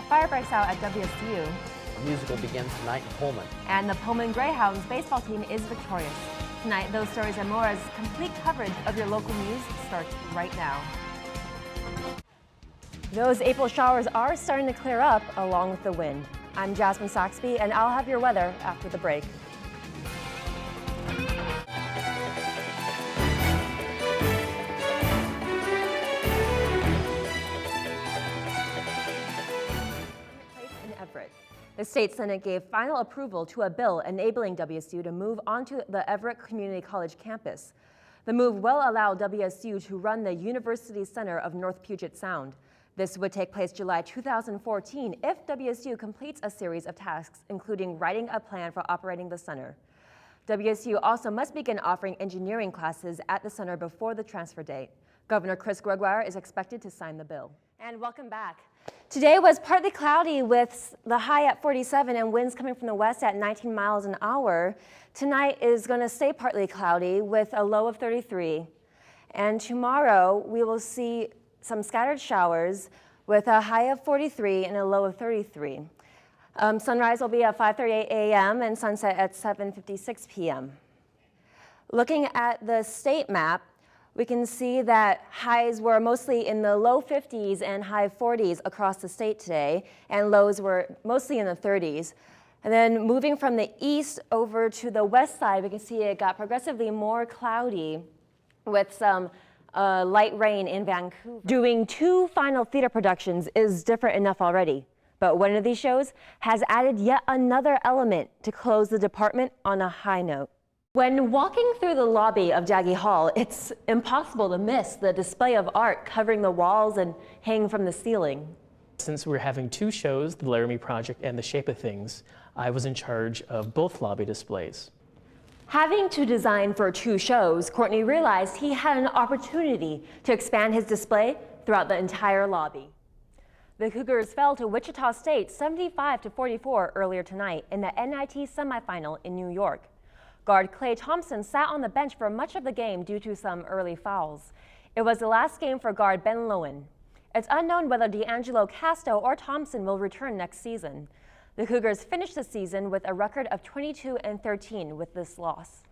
fire breaks out at WSU. A musical begins tonight in Pullman. And the Pullman Greyhounds baseball team is victorious. Tonight, those stories and more as complete coverage of your local news starts right now. Those April showers are starting to clear up along with the wind. I'm Jasmine Saxby, and I'll have your weather after the break. The state Senate gave final approval to a bill enabling WSU to move onto the Everett Community College campus. The move will allow WSU to run the University Center of North Puget Sound. This would take place July 2014 if WSU completes a series of tasks, including writing a plan for operating the center. WSU also must begin offering engineering classes at the center before the transfer date. Governor Chris Gregoire is expected to sign the bill. And welcome back. Today was partly cloudy with the high at 47 and winds coming from the west at 19 miles an hour. Tonight is going to stay partly cloudy with a low of 33. And tomorrow we will see some scattered showers with a high of 43 and a low of 33. Sunrise will be at 5:38 a.m. and sunset at 7:56 p.m. Looking at the state map, we can see that highs were mostly in the low 50s and high 40s across the state today, and lows were mostly in the 30s. And then moving from the east over to the west side, we can see it got progressively more cloudy with some light rain in Vancouver. Doing 2 final theater productions is different enough already, but one of these shows has added yet another element to close the department on a high note. When walking through the lobby of Daggy Hall, it's impossible to miss the display of art covering the walls and hanging from the ceiling. Since we're having 2 shows, The Laramie Project and The Shape of Things, I was in charge of both lobby displays. Having to design for 2 shows, Courtney realized he had an opportunity to expand his display throughout the entire lobby. The Cougars fell to Wichita State 75-44 earlier tonight in the NIT semifinal in New York. Guard Klay Thompson sat on the bench for much of the game due to some early fouls. It was the last game for guard Ben Lowen. It's unknown whether D'Angelo Casto or Thompson will return next season. The Cougars finished the season with a record of 22-13 with this loss.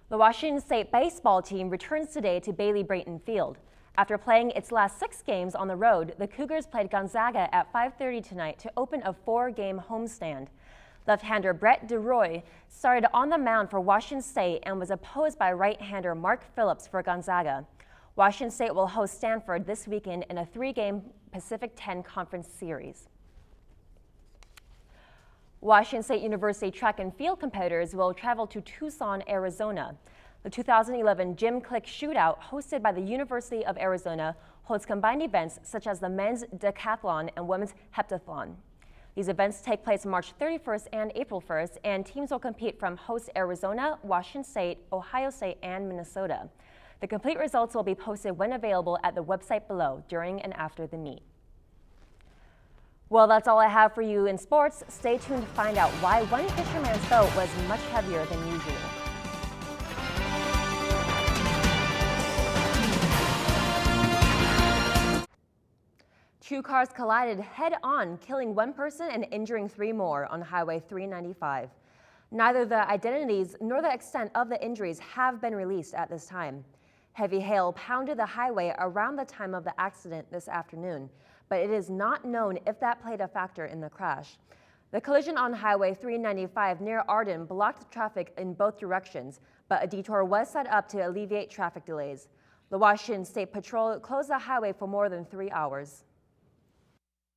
The Washington State baseball team returns today to Bailey Brayton Field. After playing its last 6 games on the road, the Cougars played Gonzaga at 5:30 tonight to open a 4-game homestand. Left-hander Brett DeRoy started on the mound for Washington State and was opposed by right-hander Mark Phillips for Gonzaga. Washington State will host Stanford this weekend in a 3-game Pacific 10 Conference series. Washington State University track and field competitors will travel to Tucson, Arizona. The 2011 Gym Click Shootout, hosted by the University of Arizona, holds combined events such as the men's decathlon and women's heptathlon. These events take place March 31st and April 1st, and teams will compete from host Arizona, Washington State, Ohio State, and Minnesota. The complete results will be posted when available at the website below during and after the meet. Well, that's all I have for you in sports. Stay tuned to find out why one fisherman's boat was much heavier than usual. Two cars collided head-on, killing 1 person and injuring 3 more on Highway 395. Neither the identities nor the extent of the injuries have been released at this time. Heavy hail pounded the highway around the time of the accident this afternoon, but it is not known if that played a factor in the crash. The collision on Highway 395 near Arden blocked traffic in both directions, but a detour was set up to alleviate traffic delays. The Washington State Patrol closed the highway for more than 3 hours.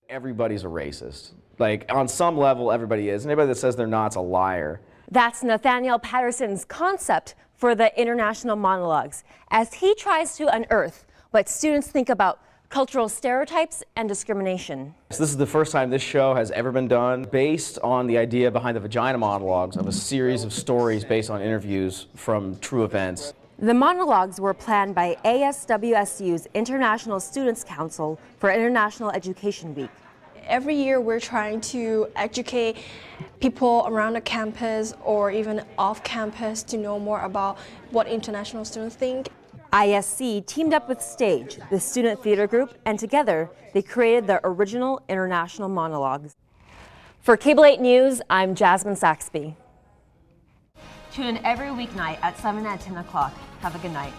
Everybody's a racist. Like, on some level, everybody is. Anybody that says they're not's a liar. That's Nathaniel Patterson's concept for the International Monologues, as he tries to unearth what students think about cultural stereotypes and discrimination. So this is the first time this show has ever been done based on the idea behind the Vagina Monologues of a series of stories based on interviews from true events. The monologues were planned by ASWSU's International Students Council for International Education Week. Every year we're trying to educate people around the campus or even off campus to know more about what international students think. ISC teamed up with Stage, the student theater group, and together they created the original international monologues. For Cable 8 News, I'm Jasmine Saxby. Tune in every weeknight at 7 and 10 o'clock. Have a good night.